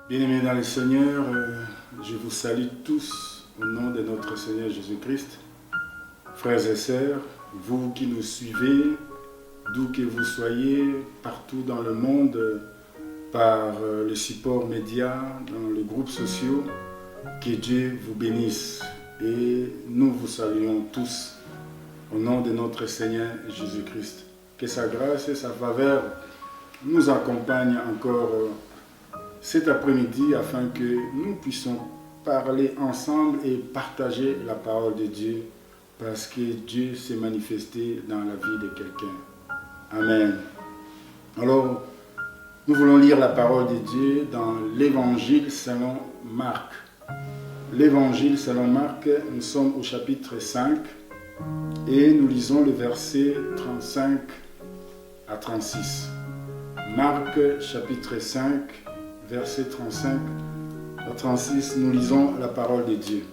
Bien-aimés dans le Seigneur, je vous salue tous au nom de notre Seigneur Jésus-Christ. Frères et sœurs, vous qui nous suivez, d'où que vous soyez, partout dans le monde, par les supports médias, dans les groupes sociaux, que Dieu vous bénisse. Et nous vous saluons tous au nom de notre Seigneur Jésus-Christ. Que sa grâce et sa faveur nous accompagnent encore cet après-midi afin que nous puissions parler ensemble et partager la parole de Dieu parce que Dieu s'est manifesté dans la vie de quelqu'un. Amen. Alors, nous voulons lire la parole de Dieu dans l'Évangile selon Marc. L'Évangile selon Marc, nous sommes au chapitre 5 et nous lisons le verset 35 à 36. Marc chapitre 5, verset 35 à 36, nous lisons la parole de Dieu.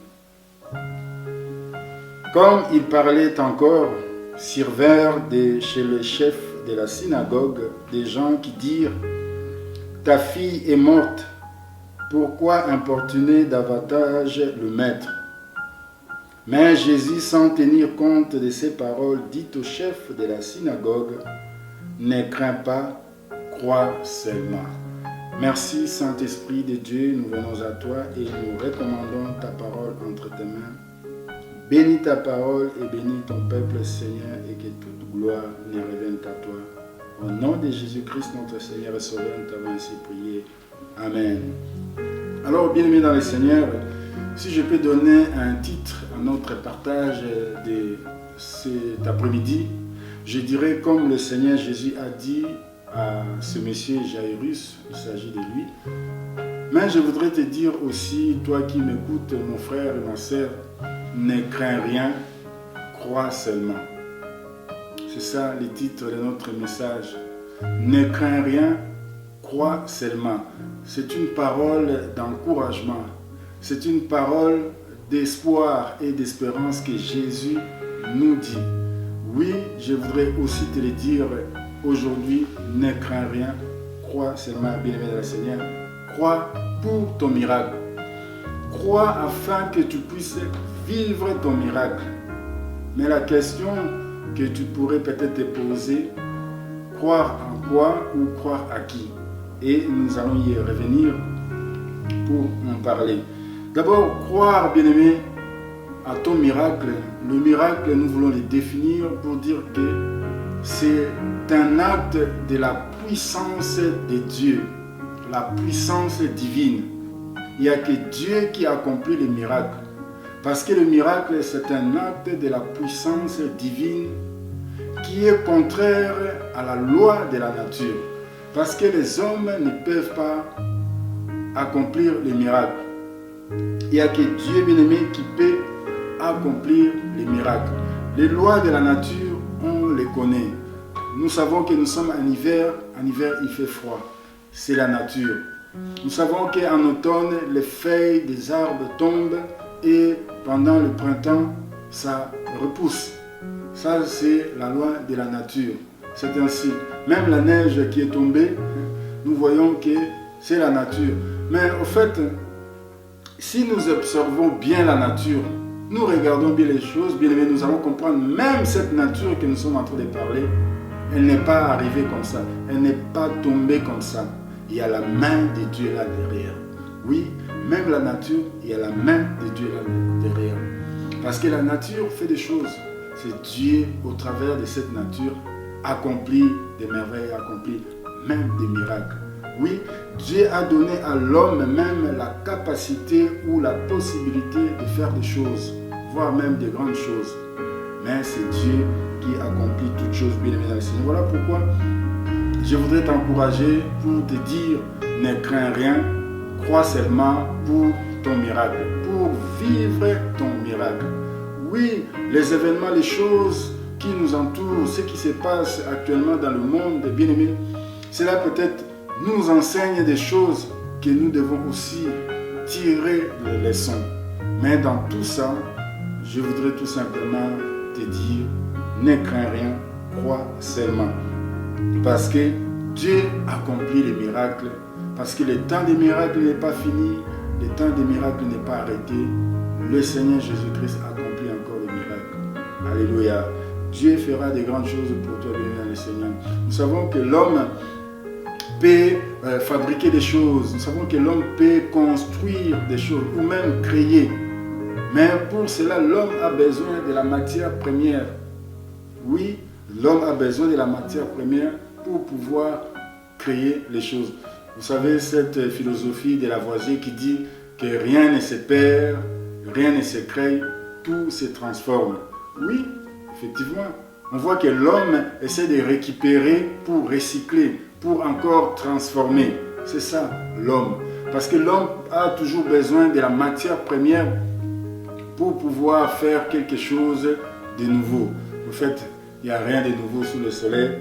Comme il parlait encore, s'irvinrent chez le chef de la synagogue des gens qui dirent « Ta fille est morte, pourquoi importuner davantage le maître ?» Mais Jésus, sans tenir compte de ces paroles, dit au chef de la synagogue « Ne crains pas, crois seulement. » Merci Saint-Esprit de Dieu, nous venons à toi et nous recommandons ta parole entre tes mains. Bénis ta parole et bénis ton peuple Seigneur et que toute gloire ne revienne à toi. Au nom de Jésus-Christ notre Seigneur et Sauveur, nous t'avons ainsi prié. Amen. Alors bien-aimés dans le Seigneur, si je peux donner un titre à notre partage de cet après-midi, je dirais comme le Seigneur Jésus a dit à ce monsieur Jairus, il s'agit de lui. Mais je voudrais te dire aussi, toi qui m'écoutes, mon frère et ma sœur, ne crains rien, crois seulement. C'est ça le titre de notre message. Ne crains rien, crois seulement. C'est une parole d'encouragement. C'est une parole d'espoir et d'espérance que Jésus nous dit. Oui, je voudrais aussi te le dire aujourd'hui, ne crains rien, crois seulement, bien-aimé dans le Seigneur. Crois pour ton miracle. Crois afin que tu puisses vivre ton miracle. Mais la question que tu pourrais peut-être te poser, croire en quoi ou croire à qui? Et nous allons y revenir pour en parler. D'abord, croire, bien-aimé, à ton miracle. Le miracle, nous voulons le définir pour dire que c'est un acte de la puissance de Dieu, la puissance divine. Il n'y a que Dieu qui accomplit le miracle. Parce que le miracle, c'est un acte de la puissance divine qui est contraire à la loi de la nature. Parce que les hommes ne peuvent pas accomplir le miracle. Il n'y a que Dieu bien-aimé qui peut accomplir les miracles. Les lois de la nature, on les connaît. Nous savons que nous sommes en hiver il fait froid. C'est la nature. Nous savons qu'en automne, les feuilles des arbres tombent et pendant le printemps, ça repousse. Ça, c'est la loi de la nature. C'est ainsi. Même la neige qui est tombée, nous voyons que c'est la nature. Mais au fait, si nous observons bien la nature, nous regardons bien les choses, bien aimé, nous allons comprendre même cette nature que nous sommes en train de parler, elle n'est pas arrivée comme ça, elle n'est pas tombée comme ça. Il y a la main de Dieu là derrière. Oui, même la nature, il y a la main de Dieu là derrière. Parce que la nature fait des choses. C'est Dieu, au travers de cette nature, accomplit des merveilles, accomplit même des miracles. Oui, Dieu a donné à l'homme même la capacité ou la possibilité de faire des choses, voire même des grandes choses. Mais c'est Dieu qui accomplit toutes choses, bien aimé dans le Seigneur. Voilà pourquoi je voudrais t'encourager pour te dire, ne crains rien, crois seulement pour ton miracle, pour vivre ton miracle. Oui, les événements, les choses qui nous entourent, ce qui se passe actuellement dans le monde, bien aimé, cela peut-être nous enseigne des choses que nous devons aussi tirer les leçons. Mais dans tout ça, je voudrais tout simplement te dire, ne crains rien, crois seulement. Parce que Dieu accomplit les miracles Parce que le temps des miracles n'est pas fini, le temps des miracles n'est pas arrêté. Le Seigneur Jésus-Christ accomplit encore les miracles. Alléluia. Dieu fera des grandes choses pour toi, bien-aimé le Seigneur. Nous savons que l'homme peut fabriquer des choses. Nous savons que l'homme peut construire des choses ou même créer. Mais pour cela, l'homme a besoin de la matière première. Oui, l'homme a besoin de la matière première pour pouvoir créer les choses. Vous savez, cette philosophie de Lavoisier qui dit que rien ne se perd, rien ne se crée, tout se transforme. Oui, effectivement, on voit que l'homme essaie de récupérer pour recycler, pour encore transformer. C'est ça, l'homme. Parce que l'homme a toujours besoin de la matière première pour pouvoir faire quelque chose de nouveau. En fait, il n'y a rien de nouveau sous le soleil,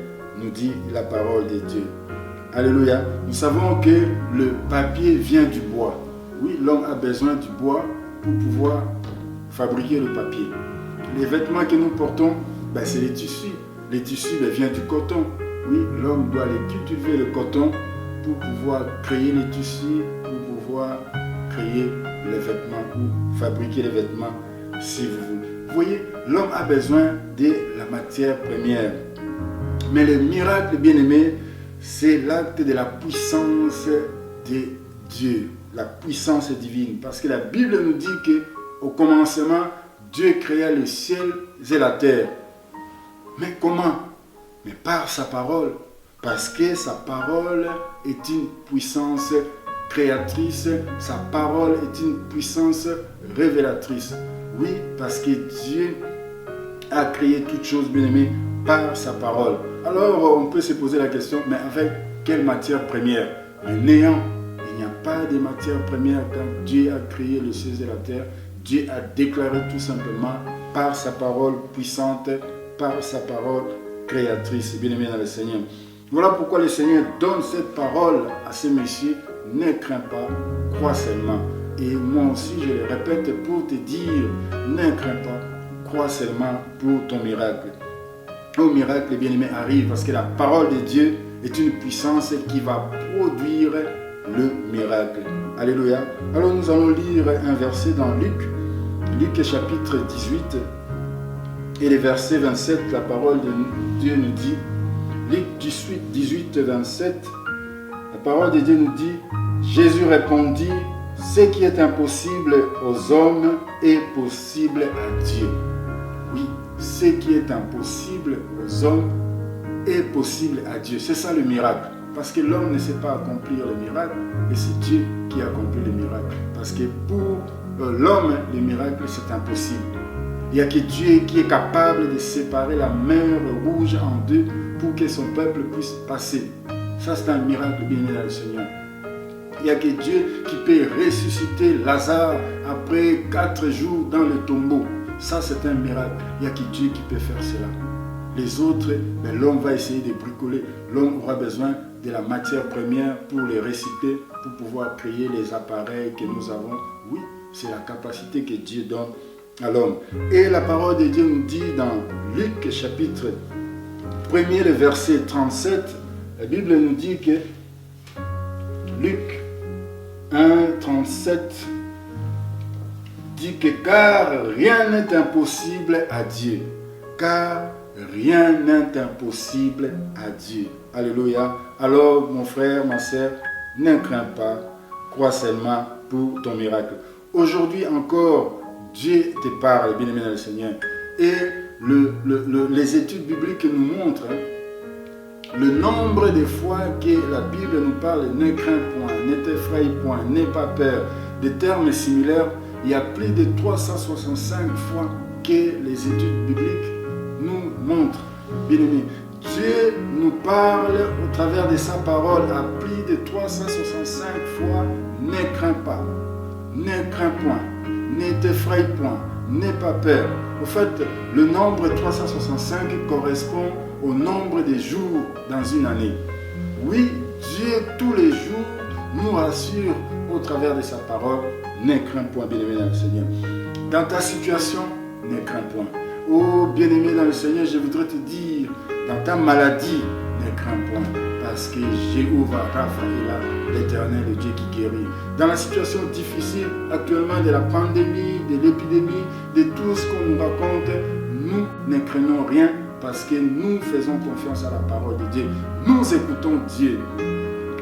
nous dit la parole de Dieu. Alléluia. Nous savons que le papier vient du bois. Oui, l'homme a besoin du bois pour pouvoir fabriquer le papier. Les vêtements que nous portons, c'est les tissus. Les tissus viennent du coton. Oui, l'homme doit aller cultiver le coton pour pouvoir créer les tissus, pour pouvoir créer les vêtements ou fabriquer les vêtements si vous voulez. Vous voyez, l'homme a besoin de la matière première. Mais le miracle, bien-aimé, c'est l'acte de la puissance de Dieu, la puissance divine. Parce que la Bible nous dit qu'au commencement, Dieu créa le ciel et la terre. Mais comment? Mais par sa parole. Parce que sa parole est une puissance créatrice, sa parole est une puissance révélatrice. Oui, parce que Dieu a créé toutes choses, bien-aimées, par sa parole. Alors, on peut se poser la question, mais avec quelle matière première? Un néant. Il n'y a pas de matière première quand Dieu a créé le ciel et la terre. Dieu a déclaré tout simplement par sa parole puissante, par sa parole créatrice. Bien-aimé dans le Seigneur. Voilà pourquoi le Seigneur donne cette parole à ces messieurs. Ne crains pas, crois seulement. Et moi aussi, je le répète pour te dire, ne crains pas, crois seulement pour ton miracle. Le miracle, bien-aimé, arrive parce que la parole de Dieu est une puissance qui va produire le miracle. Alléluia. Alors nous allons lire un verset dans Luc chapitre 18 et le verset 27. La parole de Dieu nous dit, Luc 18, 27, la parole de Dieu nous dit, Jésus répondit, ce qui est impossible aux hommes est possible à Dieu. Oui, ce qui est impossible aux hommes est possible à Dieu. C'est ça le miracle. Parce que l'homme ne sait pas accomplir le miracle, et c'est Dieu qui accomplit le miracle. Parce que pour l'homme, le miracle, c'est impossible. Il n'y a que Dieu qui est capable de séparer la mer rouge en deux pour que son peuple puisse passer. Ça, c'est un miracle, bien-aimé dans le Seigneur. Il n'y a que Dieu qui peut ressusciter Lazare après 4 jours dans le tombeau. Ça, c'est un miracle. Il n'y a que Dieu qui peut faire cela. Les autres, l'homme va essayer de bricoler. L'homme aura besoin de la matière première pour les recycler, pour pouvoir créer les appareils que nous avons. Oui, c'est la capacité que Dieu donne à l'homme. Et la parole de Dieu nous dit dans Luc chapitre 1er, le verset 37, la Bible nous dit que Luc 1, 37 dit que car rien n'est impossible à Dieu. Car rien n'est impossible à Dieu. Alléluia. Alors mon frère, ma soeur, ne crains pas, crois seulement pour ton miracle. Aujourd'hui encore, Dieu te parle, bien-aimé dans le Seigneur. Et les études bibliques nous montrent le nombre de fois que la Bible nous parle, ne crains point, ne t'effraie point, n'aie pas peur. Des termes similaires, il y a plus de 365 fois que les études bibliques nous montrent. Bien-aimé, Dieu nous parle au travers de sa parole à plus de 365 fois, ne crains pas, ne crains point, ne t'effraie point, n'aie pas peur. En fait, le nombre 365 correspond au nombre des jours dans une année. Oui, Dieu tous les jours nous rassure au travers de sa parole. Ne crains point, bien-aimé dans le Seigneur. Dans ta situation, ne crains point. Oh, bien-aimé dans le Seigneur, je voudrais te dire, dans ta maladie, ne crains point. parce que Jéhovah Rapha est là, l'Éternel, le Dieu qui guérit. Dans la situation difficile actuellement de la pandémie, de l'épidémie, de tout ce qu'on nous raconte, nous ne craignons rien parce que nous faisons confiance à la parole de Dieu. Nous écoutons Dieu.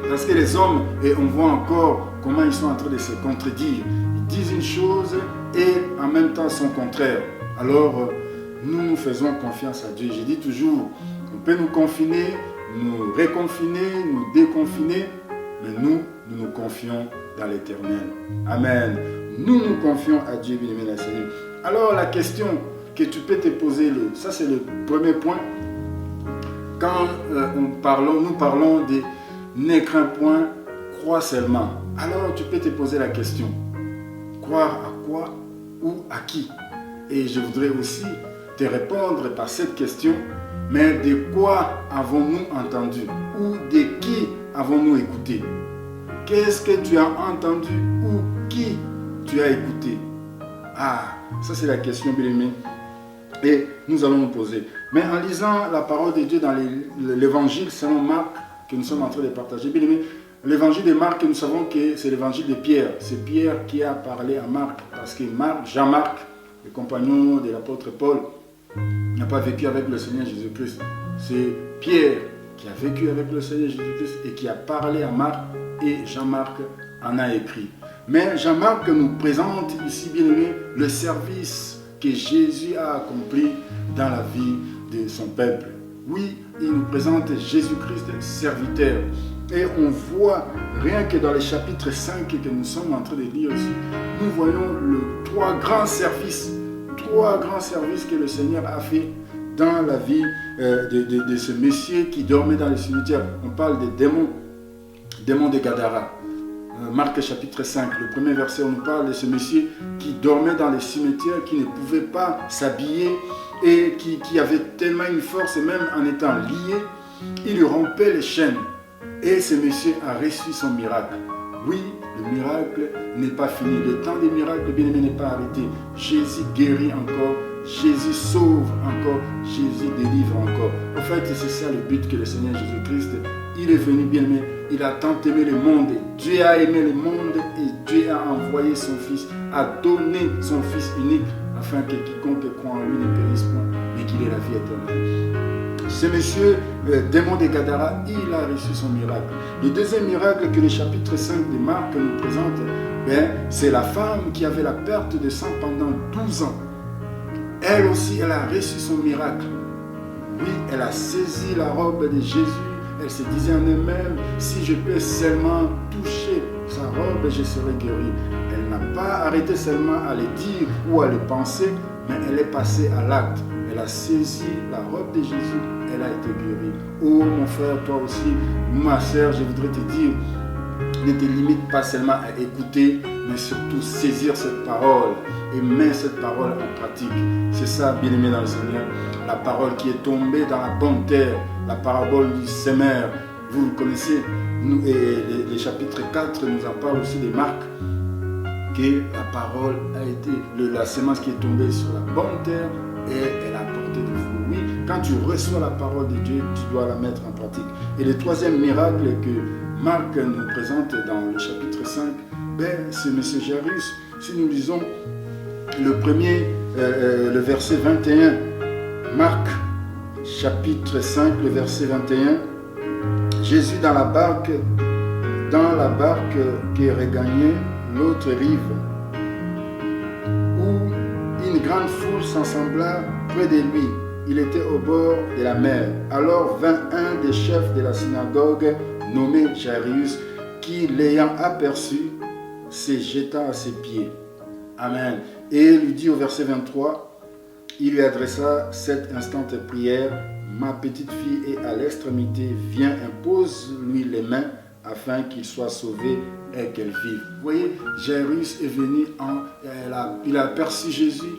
Parce que les hommes, et on voit encore comment ils sont en train de se contredire. Ils disent une chose et en même temps son contraire. Alors, nous faisons confiance à Dieu. Je dis toujours, on peut nous confiner, nous réconfiner, nous déconfiner, mais nous nous confions dans l'Éternel. Amen. Nous nous confions à Dieu, bien-aimé, Seigneur. Alors, la question que tu peux te poser, ça c'est le premier point. Quand nous parlons de ne crains point, crois seulement. Alors, tu peux te poser la question, croire à quoi ou à qui? Et je voudrais aussi te répondre par cette question, mais de quoi avons-nous entendu ou de qui avons-nous écouté? Qu'est-ce que tu as entendu ou qui tu as écouté? Ah, ça c'est la question, bien-aimé. Et nous allons nous poser. Mais en lisant la parole de Dieu dans l'évangile selon Marc, que nous sommes en train de partager, bien-aimé, l'évangile de Marc, nous savons que c'est l'évangile de Pierre. C'est Pierre qui a parlé à Marc, parce que Jean-Marc, le compagnon de l'apôtre Paul, n'a pas vécu avec le Seigneur Jésus-Christ. C'est Pierre qui a vécu avec le Seigneur Jésus-Christ et qui a parlé à Marc, et Jean-Marc en a écrit. Mais Jean-Marc nous présente ici, bien aimé, le service que Jésus a accompli dans la vie de son peuple. Oui, il nous présente Jésus-Christ, serviteur. Et on voit, rien que dans le chapitre 5 que nous sommes en train de lire ici, nous voyons trois grands services que le Seigneur a fait dans la vie de ce monsieur qui dormait dans le cimetière. On parle des démons de Gadara. Marc chapitre 5, le premier verset, on nous parle de ce monsieur qui dormait dans les cimetières, qui ne pouvait pas s'habiller et qui avait tellement une force, même en étant lié, il lui rompait les chaînes. Et ce monsieur a reçu son miracle. Oui, le miracle n'est pas fini. Le temps des miracles, bien aimé, n'est pas arrêté. Jésus guérit encore. Jésus sauve encore. Jésus délivre encore. En fait, c'est ça le but que le Seigneur Jésus-Christ, il est venu, bien aimé. Il a tant aimé le monde. Dieu a aimé le monde et Dieu a envoyé son Fils, a donné son Fils unique afin que quiconque croit en lui ne périsse point, mais qu'il ait la vie éternelle. Ce monsieur, démon de Gadara, il a reçu son miracle. Le deuxième miracle que le chapitre 5 de Marc nous présente, c'est la femme qui avait la perte de sang pendant 12 ans. Elle aussi, elle a reçu son miracle. Oui, elle a saisi la robe de Jésus. Elle se disait en elle-même, si je peux seulement toucher sa robe, je serai guérie. Elle n'a pas arrêté seulement à le dire ou à le penser, mais elle est passée à l'acte. Elle a saisi la robe de Jésus, elle a été guérie. Oh mon frère, toi aussi, ma soeur, je voudrais te dire, ne te limite pas seulement à écouter, mais surtout saisir cette parole et mettre cette parole en pratique. C'est ça, bien-aimé dans le Seigneur, la parole qui est tombée dans la bonne terre, la parabole du semeur. Vous le connaissez, et les chapitres 4 nous en parle aussi de Marc, que la parole a été la semence qui est tombée sur la bonne terre et elle a porté du fruit. Oui, quand tu reçois la parole de Dieu, tu dois la mettre en pratique. Et le troisième miracle que Marc nous présente dans le chapitre 5, c'est M. Jairus. Si nous lisons le verset 21, Marc chapitre 5, le verset 21, Jésus dans la barque qui regagnait l'autre rive, où une grande foule s'assembla près de lui. Il était au bord de la mer. Alors vint un des chefs de la synagogue, nommé Jairus, qui, l'ayant aperçu, se jeta à ses pieds. Amen. Et lui dit au verset 23, il lui adressa cette instante prière, ma petite fille est à l'extrémité, viens, impose-lui les mains afin qu'il soit sauvé et qu'elle vive. Vous voyez, Jairus est venu, il a aperçu Jésus,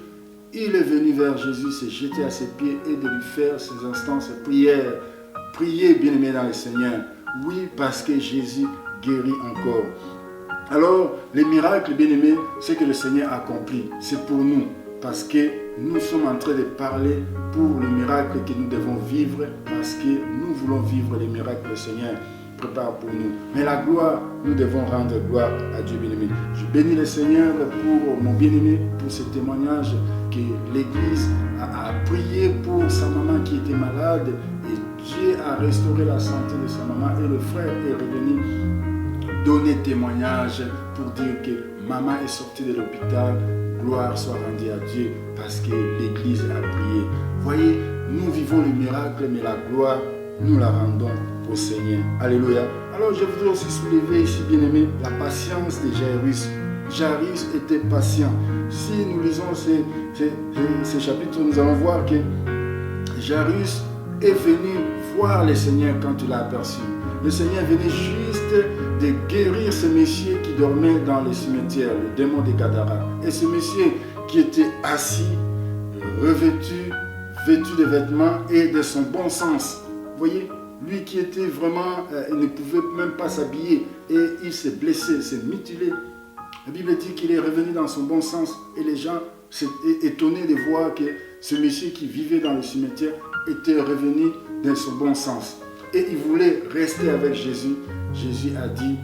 il est venu vers Jésus, s'est jeté à ses pieds et de lui faire ses instances de prière. Priez, bien-aimés dans le Seigneur. Oui, parce que Jésus guérit encore. Alors, les miracles, bien-aimés, c'est que le Seigneur a accompli. C'est pour nous. parce que nous sommes en train de parler pour le miracle que nous devons vivre, parce que nous voulons vivre les miracles que le Seigneur prépare pour nous. Mais la gloire, nous devons rendre gloire à Dieu bien-aimé. Je bénis le Seigneur pour mon bien-aimé, pour ce témoignage que l'Église a prié pour sa maman qui était malade et Dieu a restauré la santé de sa maman et le frère est revenu donner témoignage pour dire que maman est sortie de l'hôpital. Gloire soit rendue à Dieu parce que l'Église a prié. Voyez, nous vivons le miracle, mais la gloire, nous la rendons au Seigneur. Alléluia. Alors je voudrais aussi soulever ici, bien-aimé, la patience de Jairus. Jairus était patient. Si nous lisons ces chapitres, nous allons voir que Jairus est venu voir le Seigneur quand il l'a aperçu. Le Seigneur venait juste de guérir ce monsieur qui dormait dans le cimetière, le démon de Gadara. Et ce monsieur qui était assis, revêtu, vêtu de vêtements et de son bon sens. Vous voyez, lui qui était vraiment, il ne pouvait même pas s'habiller et il s'est blessé, s'est mutilé. La Bible dit qu'il est revenu dans son bon sens et les gens s'étaient étonnés de voir que ce monsieur qui vivait dans le cimetière était revenu dans son bon sens. Et il voulait rester avec Jésus. Jésus a dit,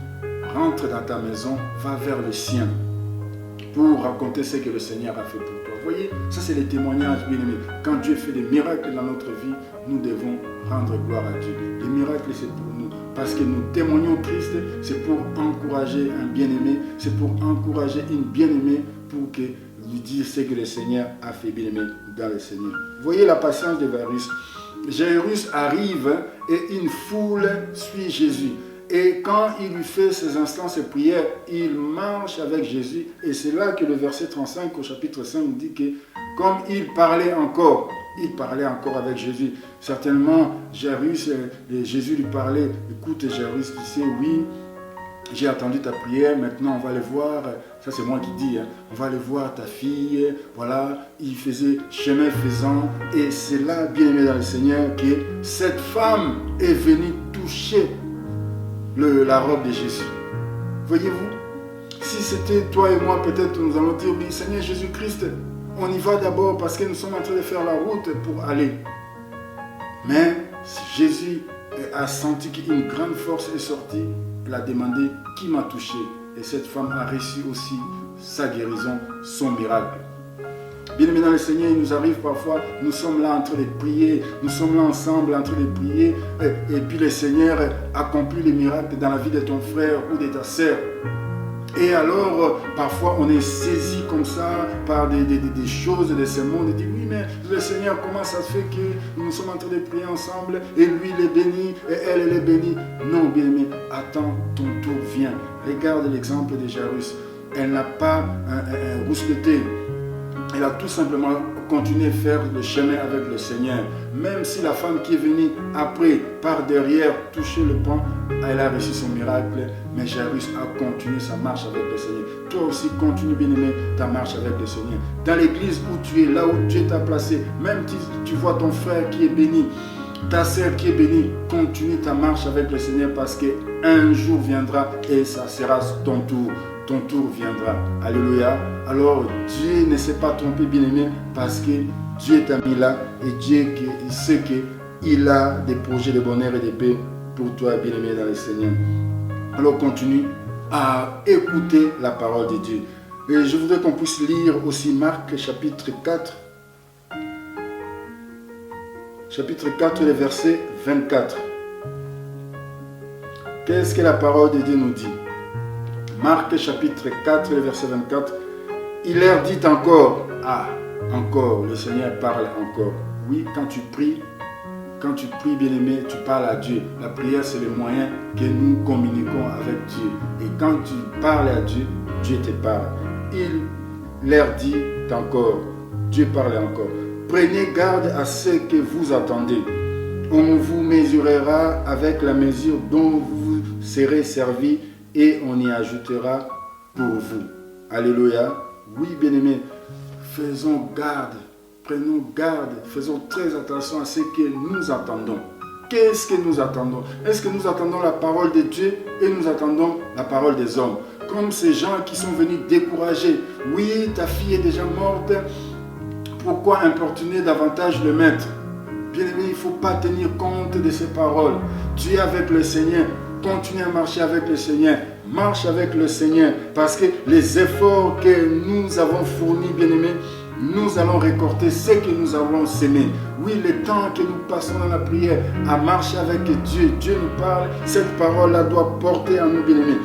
rentre dans ta maison, va vers le sien pour raconter ce que le Seigneur a fait pour toi. Vous voyez, ça c'est les témoignages, bien aimés. Quand Dieu fait des miracles dans notre vie, nous devons rendre gloire à Dieu. Les miracles, c'est pour nous. Parce que nous témoignons Christ, c'est pour encourager un bien-aimé, c'est pour encourager une bien-aimée, pour que lui dire ce que le Seigneur a fait, bien-aimé, dans le Seigneur. Vous voyez la patience de Jairus. Jairus arrive et une foule suit Jésus. Et quand il lui fait ses instances et prières, il marche avec Jésus. Et c'est là que le verset 35 au chapitre 5 nous dit que comme il parlait encore avec Jésus. Certainement, Jairus, Jésus lui parlait, écoute Jairus, tu sais, oui, j'ai entendu ta prière, maintenant on va aller voir, ça c'est moi qui dis, on va aller voir ta fille, voilà, il faisait chemin faisant, et c'est là, bien aimé dans le Seigneur, que cette femme est venue toucher la robe de Jésus. Voyez-vous, si c'était toi et moi, peut-être nous allons dire, mais Seigneur Jésus-Christ, on y va d'abord parce que nous sommes en train de faire la route pour aller. Mais Jésus a senti qu'une grande force est sortie. Elle a demandé qui m'a touché. Et cette femme a reçu aussi sa guérison, son miracle. Bien aimé dans le Seigneur, il nous arrive parfois, nous sommes là en train de prier, nous sommes là ensemble en train de prier, et puis le Seigneur accomplit les miracles dans la vie de ton frère ou de ta sœur. Et alors, parfois, on est saisi comme ça par des choses de ce monde. On dit, oui, mais le Seigneur, comment ça se fait que nous sommes en train de prier ensemble et lui, il est béni et elle est bénie? Non, bien aimé, attends, ton tour vient. Regarde l'exemple de Jairus. Elle n'a pas rouspété. Elle a tout simplement continué à faire le chemin avec le Seigneur. Même si la femme qui est venue après, par derrière, toucher le pain, elle a reçu son miracle. Mais Jairus a continué sa marche avec le Seigneur. Toi aussi, continue, bien-aimé, ta marche avec le Seigneur. Dans l'église où tu es, là où Dieu t'a placé, même si tu vois ton frère qui est béni, ta sœur qui est bénie, continue ta marche avec le Seigneur parce qu'un jour viendra et ça sera ton tour. Ton tour viendra. Alléluia. Alors Dieu ne s'est pas trompé, bien-aimé, parce que Dieu t'a mis là et Dieu il sait qu'il a des projets de bonheur et de paix pour toi, bien-aimé dans le Seigneur. Alors continue à écouter la parole de Dieu. Et je voudrais qu'on puisse lire aussi Marc chapitre 4. Chapitre 4, le verset 24. Qu'est-ce que la parole de Dieu nous dit? Marc chapitre 4, le verset 24. Il leur dit encore, encore, le Seigneur parle encore. Oui, quand tu pries, bien-aimé, tu parles à Dieu. La prière, c'est le moyen que nous communiquons avec Dieu. Et quand tu parles à Dieu, Dieu te parle. Il leur dit encore, Dieu parle encore. Prenez garde à ce que vous attendez. On vous mesurera avec la mesure dont vous serez servi et on y ajoutera pour vous. Alléluia. Oui, bien-aimés, faisons garde, prenons garde, faisons très attention à ce que nous attendons. Qu'est-ce que nous attendons? Est-ce que nous attendons la parole de Dieu et nous attendons la parole des hommes? Comme ces gens qui sont venus décourager. Oui, ta fille est déjà morte. Pourquoi importuner davantage le maître? Bien-aimé, il ne faut pas tenir compte de ces paroles. Tu es avec le Seigneur. Continue à marcher avec le Seigneur. Marche avec le Seigneur. Parce que les efforts que nous avons fournis, bien-aimés, nous allons récolter ce que nous avons sémé. Oui, le temps que nous passons dans la prière à marcher avec Dieu, Dieu nous parle, cette parole-là doit porter en nous, bien-aimés.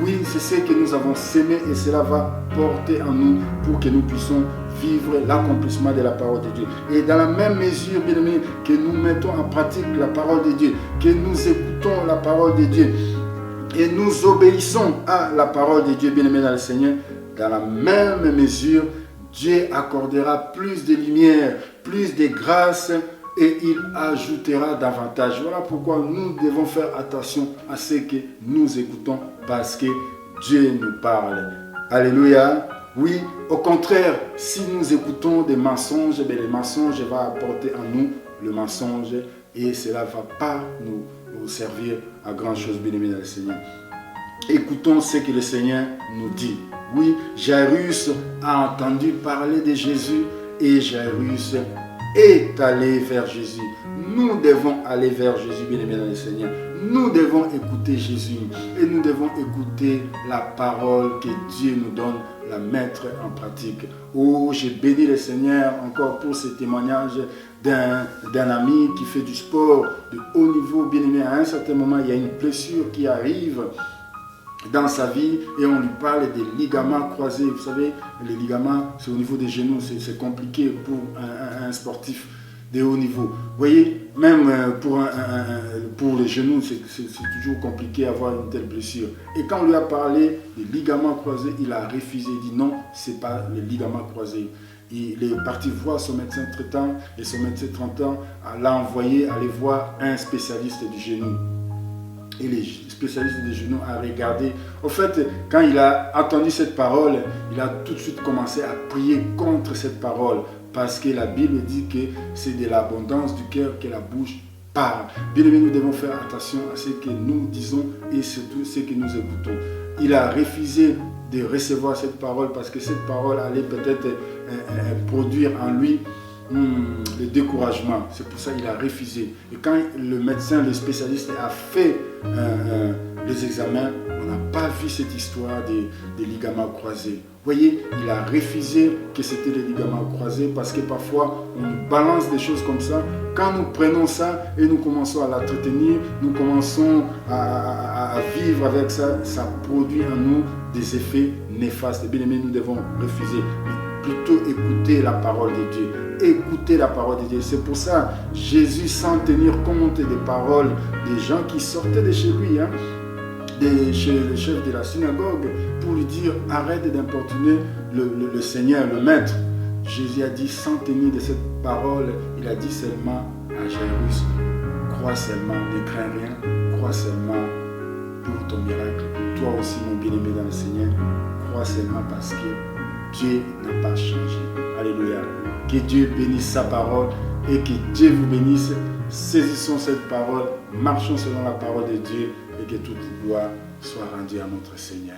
Oui, c'est ce que nous avons sémé et cela va porter en nous pour que nous puissions vivre l'accomplissement de la parole de Dieu. Et dans la même mesure, bien-aimés, que nous mettons en pratique la parole de Dieu, que nous écoutons la parole de Dieu et nous obéissons à la parole de Dieu, bien-aimés dans le Seigneur, dans la même mesure, Dieu accordera plus de lumière, plus de grâce et il ajoutera davantage. Voilà pourquoi nous devons faire attention à ce que nous écoutons parce que Dieu nous parle. Alléluia. Oui, au contraire, si nous écoutons des mensonges, les mensonges vont apporter en nous le mensonge et cela ne va pas nous servir à grand chose, bien-aimés dans le Seigneur. Écoutons ce que le Seigneur nous dit. Oui, Jairus a entendu parler de Jésus et Jairus est allé vers Jésus. Nous devons aller vers Jésus, bien-aimés dans le Seigneur. Nous devons écouter Jésus et nous devons écouter la parole que Dieu nous donne, la mettre en pratique. Oh, j'ai béni le Seigneur encore pour ce témoignage d'un ami qui fait du sport de haut niveau, bien-aimé. À un certain moment, il y a une blessure qui arrive dans sa vie et on lui parle des ligaments croisés. Vous savez, les ligaments, c'est au niveau des genoux, c'est compliqué pour un sportif de haut niveau. Vous voyez, même pour les genoux, c'est toujours compliqué d'avoir une telle blessure. Et quand on lui a parlé des ligaments croisés, il a refusé, il dit non, ce n'est pas les ligaments croisés. Il est parti voir son médecin traitant et son médecin traitant l'a envoyé aller voir un spécialiste du genou. Et les spécialistes des genoux a regardé. Au fait, quand il a entendu cette parole, il a tout de suite commencé à prier contre cette parole. Parce que la Bible dit que c'est de l'abondance du cœur que la bouche parle. Bien aimé, nous devons faire attention à ce que nous disons et surtout ce que nous écoutons. Il a refusé de recevoir cette parole parce que cette parole allait peut-être produire en lui le découragement. C'est pour ça qu'il a refusé. Et quand le médecin, le spécialiste a fait les examens, on n'a pas vu cette histoire des ligaments croisés. Vous voyez, il a refusé que c'était les ligaments croisés parce que parfois on nous balance des choses comme ça. Quand nous prenons ça et nous commençons à l'entretenir, nous commençons à vivre avec ça, ça produit en nous des effets néfastes. Bien aimé, nous devons refuser. Plutôt écouter la parole de Dieu. Écouter la parole de Dieu. C'est pour ça, Jésus, sans tenir compte des paroles des gens qui sortaient de chez lui, chez le chef de la synagogue, pour lui dire arrête d'importuner le Seigneur, le Maître. Jésus a dit sans tenir de cette parole, il a dit seulement à Jairus, crois seulement, ne crains rien, crois seulement pour ton miracle. Toi aussi, mon bien-aimé dans le Seigneur, crois seulement parce que Dieu n'a pas changé. Alléluia. Que Dieu bénisse sa parole et que Dieu vous bénisse. Saisissons cette parole, marchons selon la parole de Dieu et que toute gloire soit rendue à notre Seigneur.